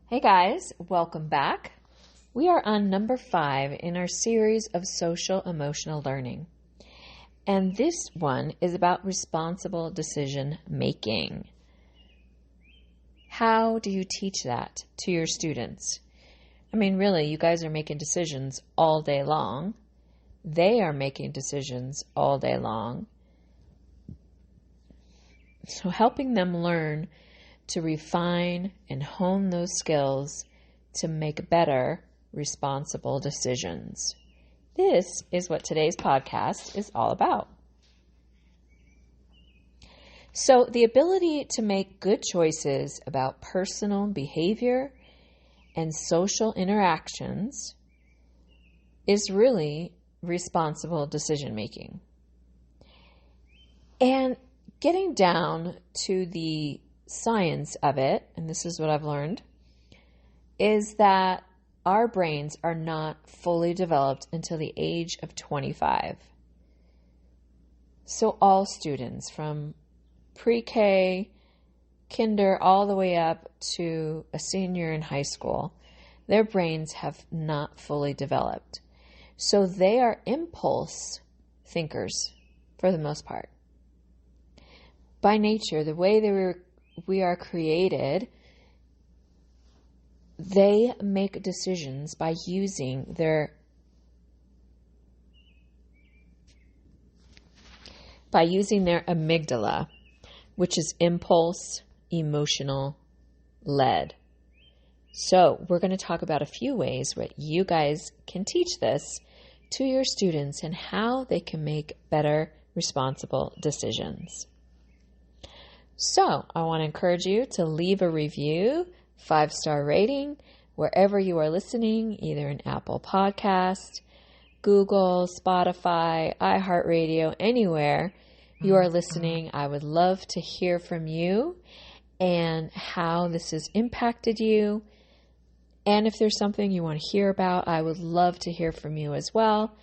Hey guys, welcome back. We are on number 5 in our series of social emotional learning. And this one is about responsible decision making. How do you teach that to your students? I mean, really, you guys are making decisions all day long. They are making decisions all day long. So helping them learn to refine and hone those skills to make better, responsible decisions. This is what today's podcast is all about. So, the ability to make good choices about personal behavior and social interactions is really responsible decision making. And getting down to the science of it, and this is what I've learned, is that our brains are not fully developed until the age of 25. So all students from pre-K, kinder, all the way up to a senior in high school, their brains have not fully developed. So they are impulse thinkers for the most part. By nature, the way we are created, they make decisions by using their amygdala, which is impulse, emotional led. So we're going to talk about a few ways where you guys can teach this to your students and how they can make better, responsible decisions. So I want to encourage you to leave a review, 5-star rating, wherever you are listening, either in Apple Podcast, Google, Spotify, iHeartRadio, anywhere you are listening. I would love to hear from you and how this has impacted you. And if there's something you want to hear about, I would love to hear from you as well.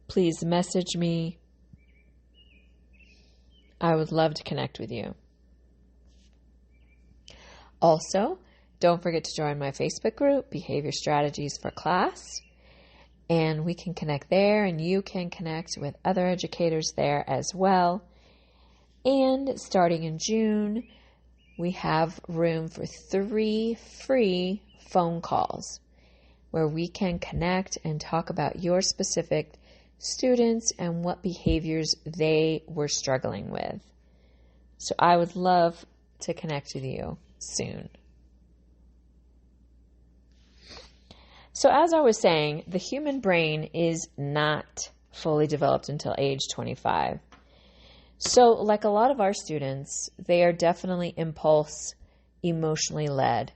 Please message me. I would love to connect with you. Also, don't forget to join my Facebook group, Behavior Strategies for Class. And we can connect there, and you can connect with other educators there as well. And starting in June, we have room for 3 free phone calls where we can connect and talk about your specific students and what behaviors they were struggling with. So I would love to connect with you soon. So as I was saying, the human brain is not fully developed until age 25. So like a lot of our students, they are definitely impulse, emotionally led.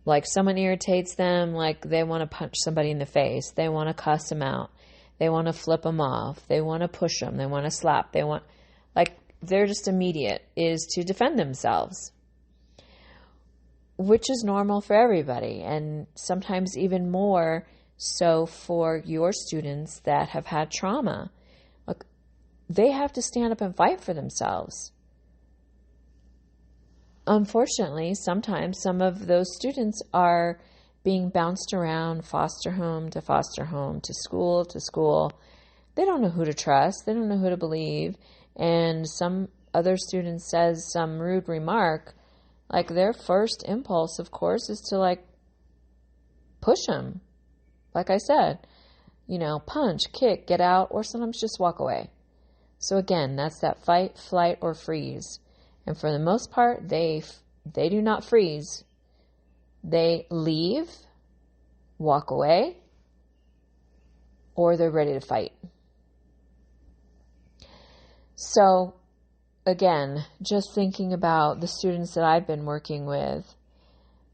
Like someone irritates them, like they want to punch somebody in the face. They want to cuss them out. They want to flip them off. They want to push them. They want to slap. They're just immediate is to defend themselves, which is normal for everybody. And sometimes even more so for your students that have had trauma. Look, they have to stand up and fight for themselves. Unfortunately, sometimes some of those students are being bounced around foster home to school. They don't know who to trust. They don't know who to believe. And some other student says some rude remark, like their first impulse, of course, is to push them. Like I said, punch, kick, get out, or sometimes just walk away. So again, that's that fight, flight, or freeze. And for the most part, they do not freeze. They leave, walk away, or they're ready to fight. So, again, just thinking about the students that I've been working with,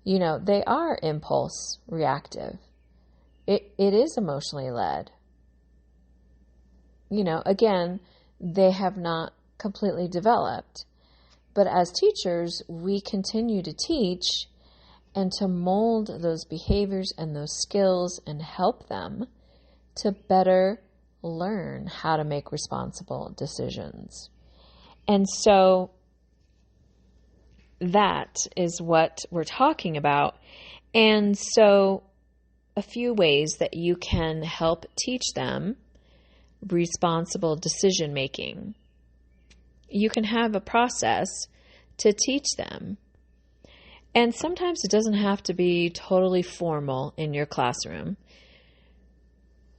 they are impulse reactive. It is emotionally led. Again, they have not completely developed. But as teachers, we continue to teach and to mold those behaviors and those skills and help them to better learn how to make responsible decisions. And so that is what we're talking about. And so a few ways that you can help teach them responsible decision making. You can have a process to teach them. And sometimes it doesn't have to be totally formal in your classroom.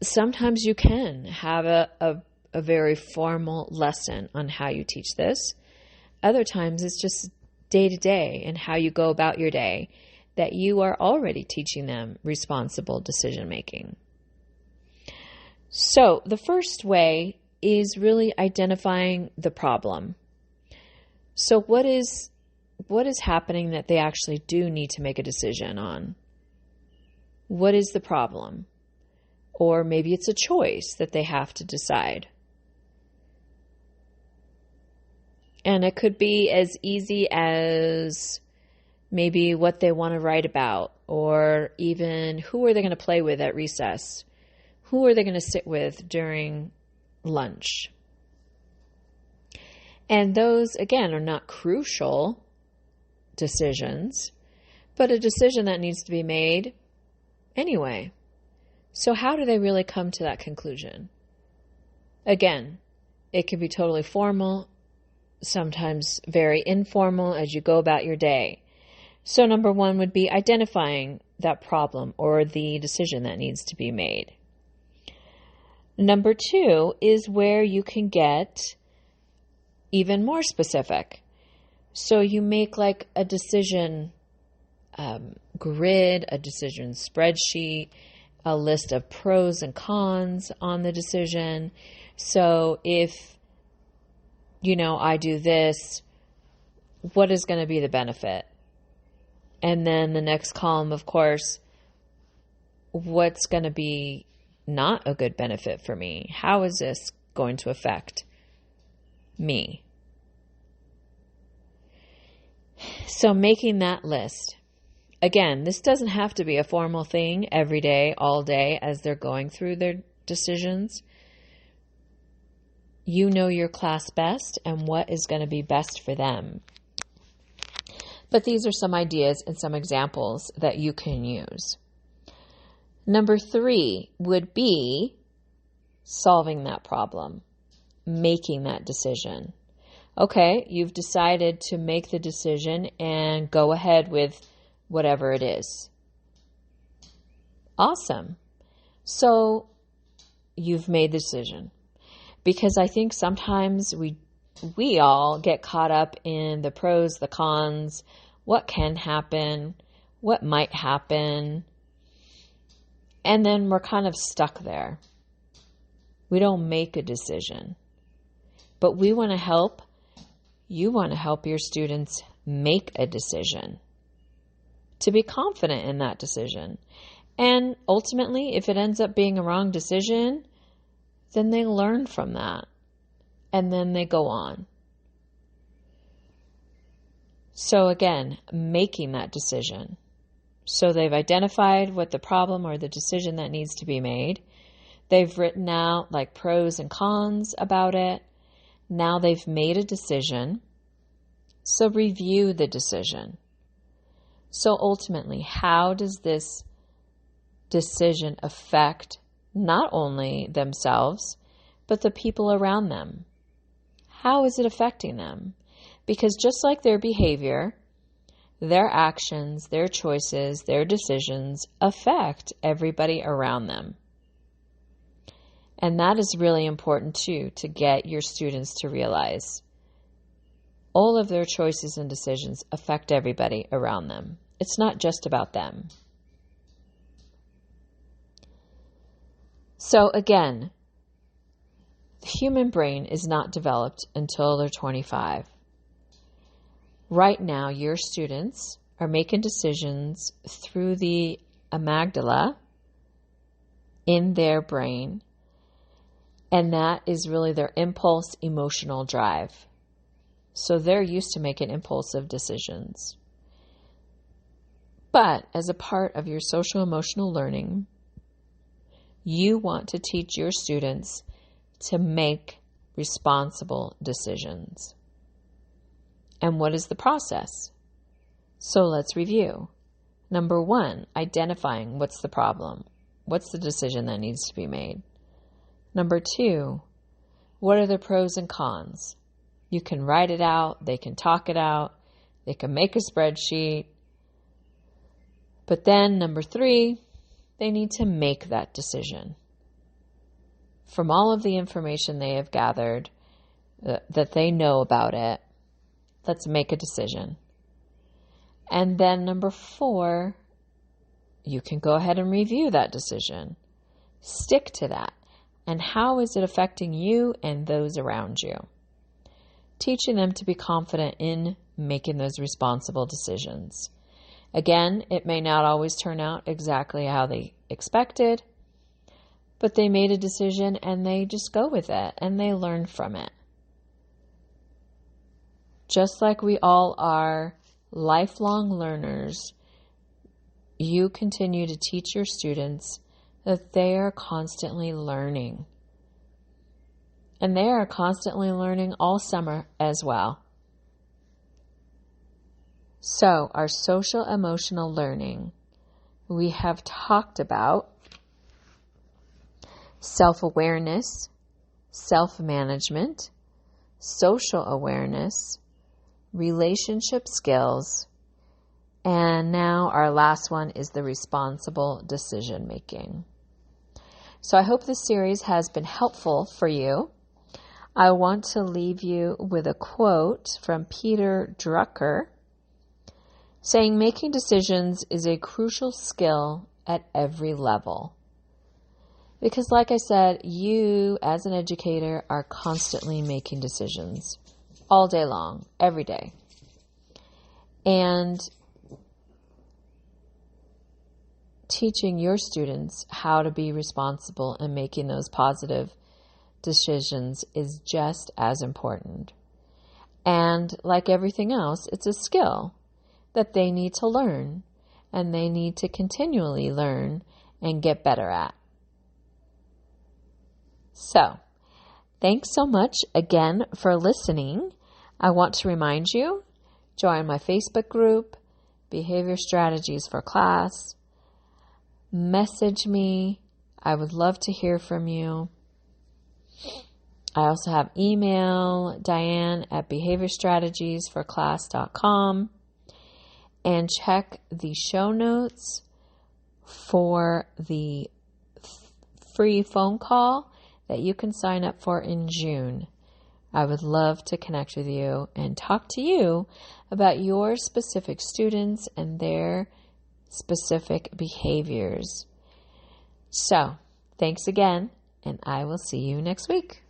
Sometimes you can have a very formal lesson on how you teach this. Other times it's just day to day and how you go about your day that you are already teaching them responsible decision making. So the first way is really identifying the problem. So what is happening that they actually do need to make a decision on? What is the problem? Or maybe it's a choice that they have to decide. And it could be as easy as maybe what they want to write about, or even who are they going to play with at recess? Who are they going to sit with during lunch? And those, again, are not crucial decisions, but a decision that needs to be made anyway. So how do they really come to that conclusion? Again, it can be totally formal, sometimes very informal as you go about your day. So number one would be identifying that problem or the decision that needs to be made. Number two is where you can get even more specific. So you make like a decision grid, a decision spreadsheet, a list of pros and cons on the decision. So if, I do this, what is going to be the benefit? And then the next column, of course, what's going to be not a good benefit for me? How is this going to affect me? So making that list. Again, this doesn't have to be a formal thing every day, all day, as they're going through their decisions. You know your class best and what is going to be best for them. But these are some ideas and some examples that you can use. Number three would be solving that problem, making that decision. Okay, you've decided to make the decision and go ahead with whatever it is. Awesome. So you've made the decision. Because I think sometimes we all get caught up in the pros, the cons, what can happen, what might happen, and then we're kind of stuck there. We don't make a decision. But we want to help. You want to help your students make a decision, to be confident in that decision. And ultimately, if it ends up being a wrong decision, then they learn from that and then they go on. So again, making that decision. So they've identified what the problem or the decision that needs to be made. They've written out like pros and cons about it. Now they've made a decision. So review the decision. So ultimately, how does this decision affect not only themselves, but the people around them? How is it affecting them? Because just like their behavior, their actions, their choices, their decisions affect everybody around them. And that is really important too, to get your students to realize all of their choices and decisions affect everybody around them. It's not just about them. So again, the human brain is not developed until they're 25. Right now, your students are making decisions through the amygdala in their brain, and that is really their impulse emotional drive. So they're used to making impulsive decisions. But as a part of your social emotional learning, you want to teach your students to make responsible decisions. And what is the process? So let's review. Number 1, identifying what's the problem. What's the decision that needs to be made? Number 2, what are the pros and cons? You can write it out. They can talk it out. They can make a spreadsheet. But then number 3, they need to make that decision. From all of the information they have gathered, that they know about it, let's make a decision. And then number 4, you can go ahead and review that decision. Stick to that. And how is it affecting you and those around you? Teaching them to be confident in making those responsible decisions. Again, it may not always turn out exactly how they expected, but they made a decision and they just go with it and they learn from it. Just like we all are lifelong learners, you continue to teach your students that they are constantly learning. And they are constantly learning all summer as well. So, our social emotional learning, we have talked about self-awareness, self-management, social awareness, relationship skills, and now our last one is the responsible decision making. So I hope this series has been helpful for you. I want to leave you with a quote from Peter Drucker saying, making decisions is a crucial skill at every level. Because like I said, you as an educator are constantly making decisions all day long, every day. And teaching your students how to be responsible and making those positive decisions is just as important. And like everything else, it's a skill that they need to learn and they need to continually learn and get better at. So, thanks so much again for listening. I want to remind you, join my Facebook group, Behavior Strategies for Class. Message me. I would love to hear from you. I also have email, Diane at behaviorstrategiesforclass.com. And check the show notes for the free phone call that you can sign up for in June. I would love to connect with you and talk to you about your specific students and their specific behaviors. So, thanks again, and I will see you next week.